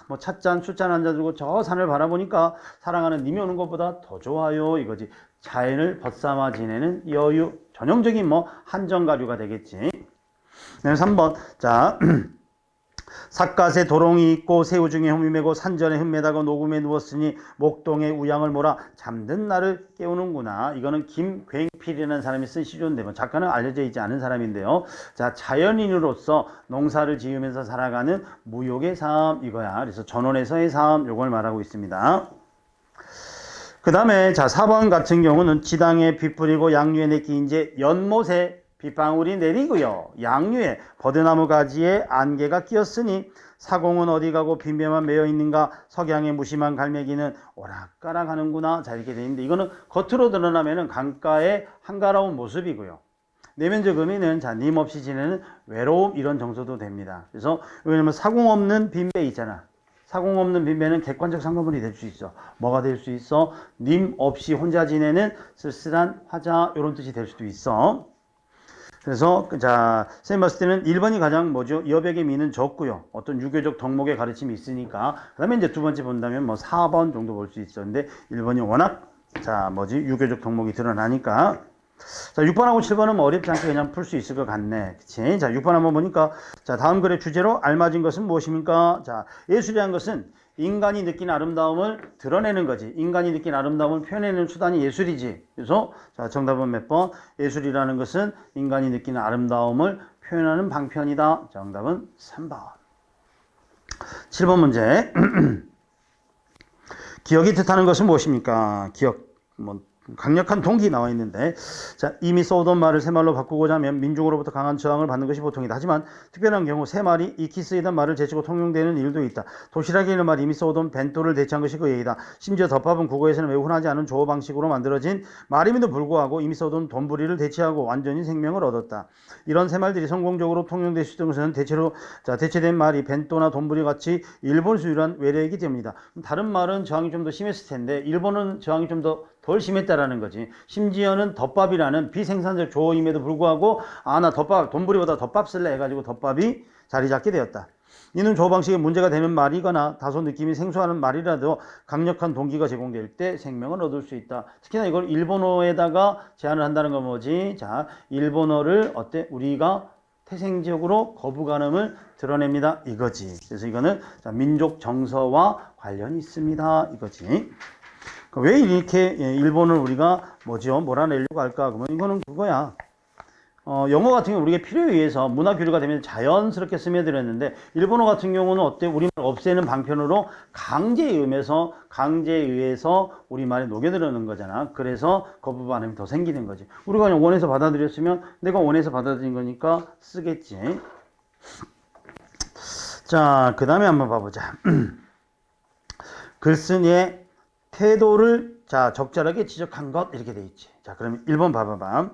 뭐 찻잔 술잔 앉아 들고 저 산을 바라보니까 사랑하는 님이 오는 것보다 더 좋아요 이거지. 자연을 벗삼아 지내는 여유, 전형적인 뭐 한정가류가 되겠지. 3번 자, 삿갓에 도롱이 있고 새우 중에 흠이 메고 산전에 흠매다고 녹음에 누웠으니 목동에 우양을 몰아 잠든 나를 깨우는구나. 이거는 김굉필이라는 사람이 쓴 시조인데 뭐 작가는 알려져 있지 않은 사람인데요. 자, 자연인으로서 농사를 지으면서 살아가는 무욕의 삶 이거야. 그래서 전원에서의 삶 요걸 말하고 있습니다. 그 다음에 자, 4번 같은 경우는 지당에 빗 뿌리고 양류에 내끼 이제 연못에 빗방울이 내리고요. 양류에 버드나무 가지에 안개가 끼었으니 사공은 어디 가고 빈배만 메어 있는가. 석양의 무심한 갈매기는 오락가락 하는구나. 자, 이렇게 되어 있는데 이거는 겉으로 드러나면은 강가의 한가로운 모습이고요. 내면적 의미는 자, 님 없이 지내는 외로움 이런 정서도 됩니다. 그래서 왜냐면 사공 없는 빈배 있잖아. 사공 없는 빈배는 객관적 상관문이 될 수 있어. 뭐가 될 수 있어? 님 없이 혼자 지내는 쓸쓸한 화자 이런 뜻이 될 수도 있어. 그래서 자, 쌤 봤을 때는 1번이 가장 뭐죠? 여백의 미는 적고요. 어떤 유교적 덕목의 가르침이 있으니까. 그 다음에 이제 두 번째 본다면 뭐 4번 정도 볼 수 있었는데 1번이 워낙 자, 유교적 덕목이 드러나니까. 자, 6번하고 7번은 뭐 어렵지 않게 그냥 풀 수 있을 것 같네. 그치? 자, 6번 한번 보니까 자, 다음 글의 주제로 알맞은 것은 무엇입니까? 자, 예술이라는 것은 인간이 느낀 아름다움을 드러내는 거지. 인간이 느낀 아름다움을 표현해내는 수단이 예술이지. 그래서 자, 정답은 몇 번? 예술이라는 것은 인간이 느끼는 아름다움을 표현하는 방편이다. 정답은 3번. 7번 문제. 기억이 뜻하는 것은 무엇입니까? 기억, 강력한 동기 나와 있는데, 자, 이미 써오던 말을 새 말로 바꾸고자 하면 민중으로부터 강한 저항을 받는 것이 보통이다. 하지만 특별한 경우 새 말이 익히 쓰이던 말을 제치고 통용되는 일도 있다. 도시락이라는 말이 이미 써오던 벤또를 대체한 것이 그 얘기다. 심지어 덮밥은 국어에서는 매우 흔하지 않은 조어 방식으로 만들어진 말임에도 불구하고 이미 써오던 돈부리를 대체하고 완전히 생명을 얻었다. 이런 새 말들이 성공적으로 통용될 수 있던 것은 대체된 말이 벤또나 돈부리 같이 일본에서 유래한 외래이기 때문이다. 다른 말은 저항이 좀 더 심했을 텐데 일본은 저항이 좀 덜 심했다라는 거지. 심지어는 덮밥이라는 비생산적 조어임에도 불구하고 나 덮밥 돈부리보다 덮밥 쓸래 해가지고 덮밥이 자리 잡게 되었다. 이는 조 방식에 문제가 되는 말이거나 다소 느낌이 생소한 말이라도 강력한 동기가 제공될 때 생명을 얻을 수 있다. 특히나 이걸 일본어에다가 제안을 한다는 건 뭐지? 자, 일본어를 어때? 우리가 태생적으로 거부감을 드러냅니다. 이거지. 그래서 이거는 자, 민족 정서와 관련이 있습니다. 이거지. 왜 이렇게 일본을 우리가 뭐죠? 몰아내려고 할까? 그러면 이거는 그거야. 영어 같은 경우 우리가 필요에 의해서 문화 교류가 되면 자연스럽게 스며들었는데 일본어 같은 경우는 어때? 우리말 없애는 방편으로 강제에 의해서 우리말에 녹여들어는 거잖아. 그래서 거부 반응이 더 생기는 거지. 우리가 그냥 원해서 받아들였으면 내가 원해서 받아들인 거니까 쓰겠지. 자, 그 다음에 한번 봐보자. 글쓴이의 태도를 자 적절하게 지적한 것 이렇게 돼 있지. 자, 그러면 1번 봐봐봐.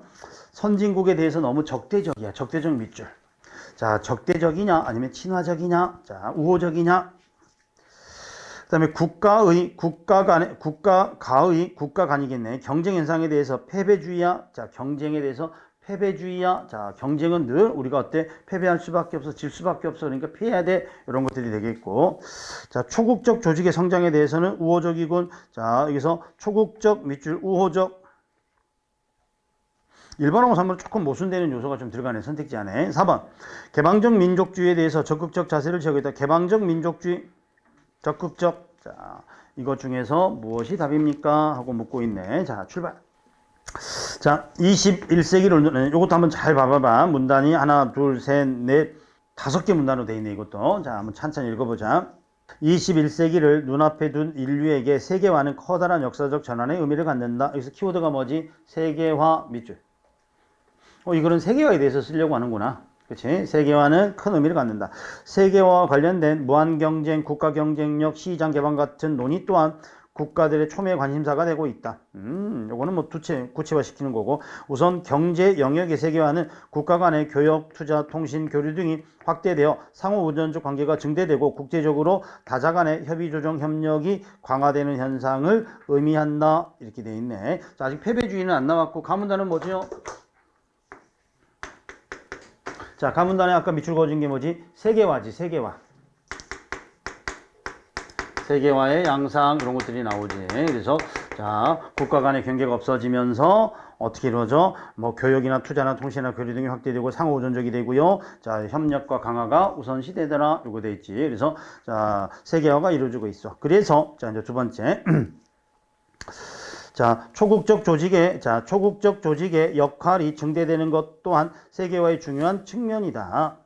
선진국에 대해서 너무 적대적이야. 적대적 밑줄. 자, 적대적이냐 아니면 친화적이냐, 자 우호적이냐. 그다음에 국가 간이겠네. 경쟁 현상에 대해서 패배주의야. 자, 경쟁에 대해서 패배주의야. 자, 경쟁은 늘 우리가 어때? 패배할 수밖에 없어, 질 수밖에 없어. 그러니까 피해야 돼. 이런 것들이 되겠고. 자, 초국적 조직의 성장에 대해서는 우호적이군. 자, 여기서 초국적 밑줄 우호적. 1번하고 3번은 조금 모순되는 요소가 좀 들어가네. 선택지 안에. 4번. 개방적 민족주의에 대해서 적극적 자세를 취하겠다. 개방적 민족주의. 적극적. 자, 이것 중에서 무엇이 답입니까? 하고 묻고 있네. 자, 출발. 자, 21세기를, 이것도 한번 잘 봐봐봐. 문단이 하나, 둘, 셋, 넷, 5개 문단으로 돼 있네, 이것도. 자, 한번 찬찬히 읽어보자. 21세기를 눈앞에 둔 인류에게 세계화는 커다란 역사적 전환의 의미를 갖는다. 여기서 키워드가 뭐지? 세계화 밑줄. 이거는 세계화에 대해서 쓰려고 하는구나. 그치? 세계화는 큰 의미를 갖는다. 세계화와 관련된 무한경쟁, 국가경쟁력, 시장 개방 같은 논의 또한 국가들의 초미의 관심사가 되고 있다. 요거는 뭐 구체화시키는 거고. 우선 경제 영역의 세계화는 국가 간의 교역, 투자, 통신, 교류 등이 확대되어 상호 우전적 관계가 증대되고 국제적으로 다자 간의 협의 조정 협력이 강화되는 현상을 의미한다. 이렇게 돼 있네. 자, 아직 패배주의는 안 나왔고 가문단은 뭐죠? 자, 가문단에 아까 밑줄 그어준 게 뭐지? 세계화지, 세계화. 세계화의 양상 이런 것들이 나오지. 그래서 자, 국가 간의 경계가 없어지면서 어떻게 이루어져? 뭐 교역이나 투자나 통신이나 교류 등이 확대되고 상호 우존적이 되고요. 자, 협력과 강화가 우선시되더라. 요거 돼 있지. 그래서 자, 세계화가 이루어지고 있어. 그래서 자, 이제 두 번째. 자, 초국적 조직의 역할이 증대되는 것 또한 세계화의 중요한 측면이다.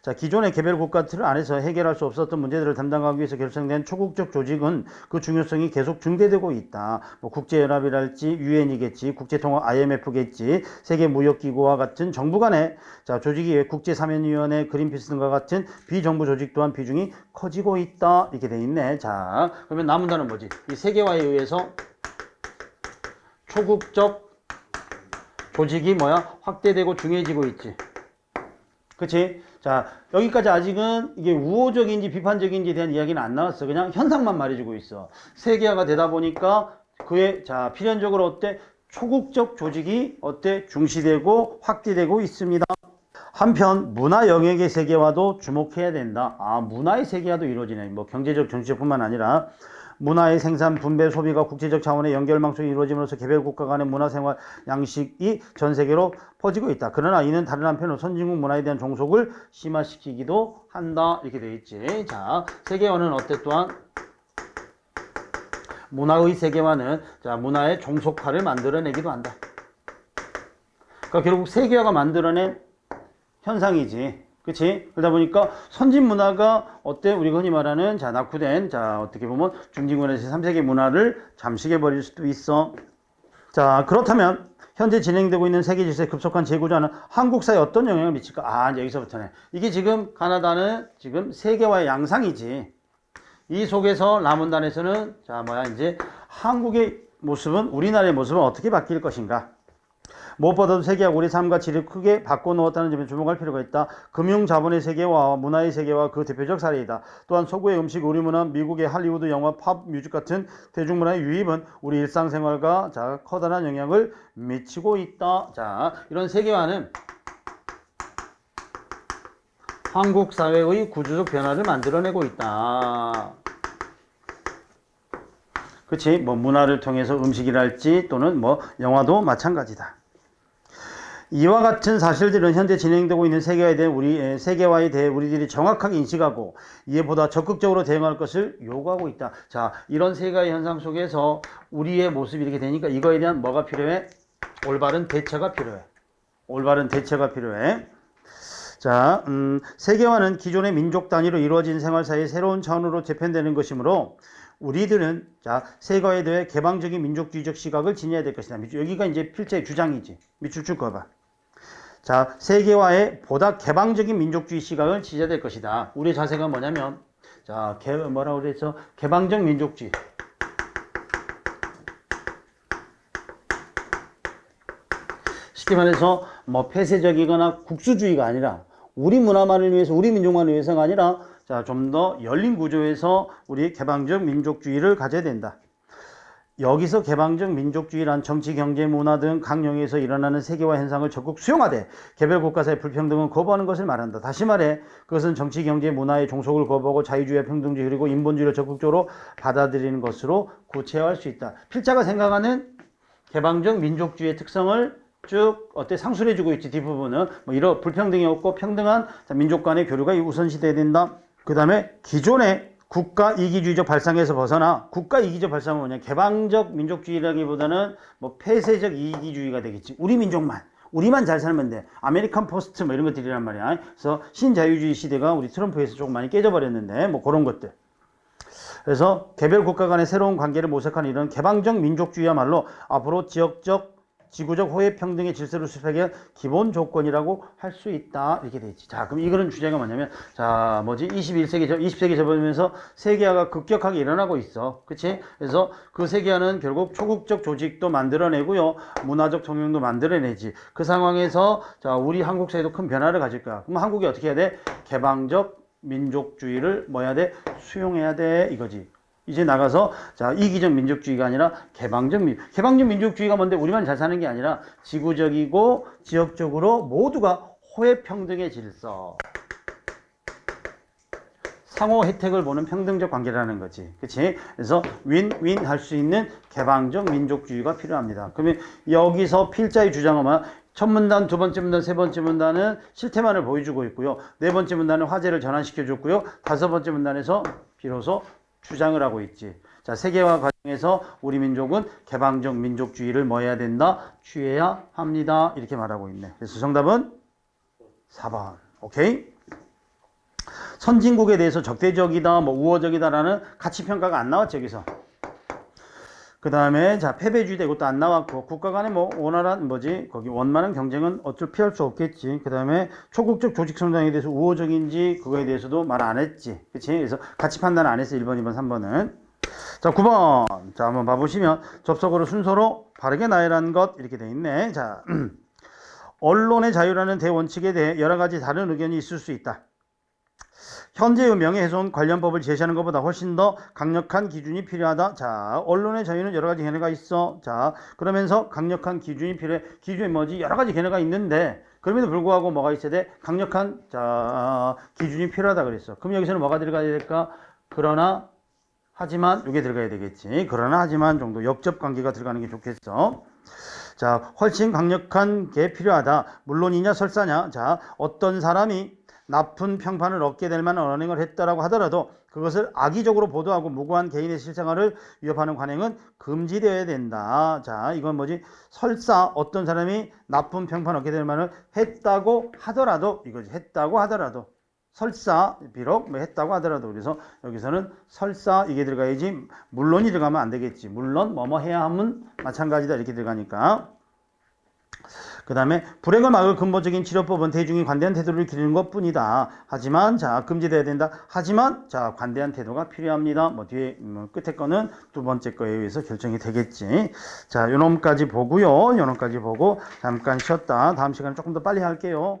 자, 기존의 개별 국가들 안에서 해결할 수 없었던 문제들을 담당하기 위해서 결성된 초국적 조직은 그 중요성이 계속 증대되고 있다. 뭐 국제연합이랄지 유엔이겠지, 국제통화 IMF겠지, 세계무역기구와 같은 정부 간의 자, 조직이 국제사면위원회, 그린피스 등과 같은 비정부 조직 또한 비중이 커지고 있다. 이렇게 돼 있네. 자, 그러면 남은 단어는 뭐지? 이 세계화에 의해서 초국적 조직이 뭐야? 확대되고 중요해지고 있지. 그치? 자, 여기까지 아직은 이게 우호적인지 비판적인지에 대한 이야기는 안 나왔어. 그냥 현상만 말해주고 있어. 세계화가 되다 보니까 그의, 자, 필연적으로 어때? 초국적 조직이 어때? 중시되고 확대되고 있습니다. 한편 문화 영역의 세계화도 주목해야 된다. 아, 문화의 세계화도 이루어지네. 뭐 경제적, 정치적뿐만 아니라 문화의 생산, 분배, 소비가 국제적 차원의 연결망 속에 이루어짐으로써 개별 국가 간의 문화생활 양식이 전 세계로 퍼지고 있다. 그러나 이는 다른 한편으로 선진국 문화에 대한 종속을 심화시키기도 한다. 이렇게 되어 있지. 자, 세계화는 어때 또한? 문화의 세계화는 자, 문화의 종속화를 만들어내기도 한다. 그러니까 결국 세계화가 만들어낸 현상이지. 그치? 그러다 보니까 선진 문화가 어때? 우리가 흔히 말하는 자, 낙후된 자, 어떻게 보면 중진국에서 3세계 문화를 잠식해버릴 수도 있어. 자, 그렇다면 현재 진행되고 있는 세계 질서의 급속한 재구조화는 한국 사회에 어떤 영향을 미칠까? 아, 이제 여기서부터네. 이게 지금 가나다는 지금 세계화의 양상이지. 이 속에서 라문단에서는 자, 뭐야, 이제 한국의 모습은, 우리나라의 모습은 어떻게 바뀔 것인가? 무엇보다도 세계화가 우리 삶과 질을 크게 바꿔놓았다는 점에 주목할 필요가 있다. 금융자본의 세계화와 문화의 세계화 그 대표적 사례이다. 또한 서구의 음식, 우리문화, 미국의 할리우드 영화, 팝, 뮤직 같은 대중문화의 유입은 우리 일상생활과 자, 커다란 영향을 미치고 있다. 자, 이런 세계화는 한국 사회의 구조적 변화를 만들어내고 있다. 그치? 뭐 문화를 통해서 음식이랄지 또는 뭐 영화도 마찬가지다. 이와 같은 사실들은 현재 진행되고 있는 세계화에 대해 우리들이 정확하게 인식하고 이에 보다 적극적으로 대응할 것을 요구하고 있다. 자, 이런 세계화 현상 속에서 우리의 모습이 이렇게 되니까 이거에 대한 뭐가 필요해? 올바른 대처가 필요해. 올바른 대처가 필요해. 자, 세계화는 기존의 민족 단위로 이루어진 생활 사이의 새로운 차원으로 재편되는 것이므로 우리들은 자, 세계화에 대해 개방적인 민족주의적 시각을 지녀야 될 것이다. 여기가 이제 필자의 주장이지. 밑줄 쭉 그어봐. 자, 세계화에 보다 개방적인 민족주의 시각을 지녀야 될 것이다. 우리의 자세가 뭐냐면, 자, 뭐라고 그랬어? 개방적 민족주의. 쉽게 말해서 뭐 폐쇄적이거나 국수주의가 아니라 우리 문화만을 위해서, 우리 민족만을 위해서가 아니라 자, 좀 더 열린 구조에서 우리 개방적 민족주의를 가져야 된다. 여기서 개방적 민족주의란 정치, 경제, 문화 등 각 영역에서 일어나는 세계화 현상을 적극 수용하되 개별 국가 사이 불평등을 거부하는 것을 말한다. 다시 말해 그것은 정치, 경제, 문화의 종속을 거부하고 자유주의와 평등주의 그리고 인본주의를 적극적으로 받아들이는 것으로 구체화할 수 있다. 필자가 생각하는 개방적 민족주의의 특성을 쭉 상술해주고 있지. 뒷부분은 뭐 이런 불평등이 없고 평등한 민족 간의 교류가 우선시돼야 된다. 그 다음에 기존의 국가 이기주의적 발상에서 벗어나 국가 이기적 발상은 뭐냐? 개방적 민족주의라기보다는 뭐 폐쇄적 이기주의가 되겠지. 우리 민족만, 우리만 잘 살면 돼. 아메리칸 포스트 뭐 이런 것들이란 말이야. 그래서 신자유주의 시대가 우리 트럼프에서 조금 많이 깨져버렸는데 뭐 그런 것들. 그래서 개별 국가 간의 새로운 관계를 모색하는 이런 개방적 민족주의야말로 앞으로 지구적 호혜 평등의 질서를 수립하기 위한 기본 조건이라고 할 수 있다. 이렇게 돼 있지. 자, 그럼 이거는 주제가 뭐냐면, 자, 20세기 접어들면서 세계화가 급격하게 일어나고 있어. 그치? 그래서 그 세계화는 결국 초국적 조직도 만들어내고요. 문화적 통용도 만들어내지. 그 상황에서, 자, 우리 한국 사회도 큰 변화를 가질 거야. 그럼 한국이 어떻게 해야 돼? 개방적 민족주의를 뭐 해야 돼? 수용해야 돼. 이거지. 이제 나가서 자, 이기적 민족주의가 아니라 개방적 민족주의가 뭔데 우리만 잘 사는 게 아니라 지구적이고 지역적으로 모두가 호혜평등의 질서, 상호 혜택을 보는 평등적 관계라는 거지. 그치? 그래서 윈윈 할 수 있는 개방적 민족주의가 필요합니다. 그러면 여기서 필자의 주장은 뭐야? 첫 문단, 두 번째 문단, 세 번째 문단은 실태만을 보여주고 있고요. 네 번째 문단은 화제를 전환시켜 줬고요. 다섯 번째 문단에서 비로소 주장을 하고 있지. 자, 세계화 과정에서 우리 민족은 개방적 민족주의를 뭐 해야 된다? 취해야 합니다. 이렇게 말하고 있네. 그래서 정답은 4번. 오케이? 선진국에 대해서 적대적이다, 뭐 우호적이다라는 가치평가가 안 나왔죠, 여기서. 그 다음에, 자, 패배주의다, 이것도 안 나왔고, 국가 간의 뭐, 원활한, 거기, 원만한 경쟁은 어쩔 피할 수 없겠지. 그 다음에, 초국적 조직 성장에 대해서 우호적인지, 그거에 대해서도 말 안 했지. 그치? 그래서 가치 판단 안 했어, 1번, 2번, 3번은. 자, 9번. 자, 한번 봐보시면, 접속어로 순서로 바르게 나열한 것, 이렇게 돼 있네. 자, 언론의 자유라는 대원칙에 대해 여러 가지 다른 의견이 있을 수 있다. 현재의 명예훼손 관련법을 제시하는 것보다 훨씬 더 강력한 기준이 필요하다. 자, 언론의 자유는 여러 가지 견해가 있어. 자, 그러면서 강력한 기준이 필요해. 기준이 뭐지? 여러 가지 견해가 있는데, 그럼에도 불구하고 뭐가 있어야 돼? 강력한, 자, 기준이 필요하다 그랬어. 그럼 여기서는 뭐가 들어가야 될까? 그러나, 하지만, 이게 들어가야 되겠지. 그러나, 하지만 정도 역접 관계가 들어가는 게 좋겠어. 자, 훨씬 강력한 게 필요하다. 물론이냐, 설사냐. 자, 어떤 사람이 나쁜 평판을 얻게 될 만한 언행을 했다라고 하더라도 그것을 악의적으로 보도하고 무고한 개인의 실생활을 위협하는 관행은 금지되어야 된다. 자, 이건 뭐지? 설사 어떤 사람이 나쁜 평판을 얻게 될 만한 했다고 하더라도 이거지. 했다고 하더라도 설사 비록 뭐 했다고 하더라도 그래서 여기서는 설사 이게 들어가야지 물론이 들어가면 안 되겠지. 물론 뭐뭐 해야 하면 마찬가지다 이렇게 들어가니까. 그 다음에 불행을 막을 근본적인 치료법은 대중이 관대한 태도를 기르는 것뿐이다. 하지만 자 금지돼야 된다. 하지만 자 관대한 태도가 필요합니다. 뭐 뒤에 끝에 거는 두 번째 거에 의해서 결정이 되겠지. 자 요놈까지 보고요. 요놈까지 보고 잠깐 쉬었다. 다음 시간에 조금 더 빨리 할게요.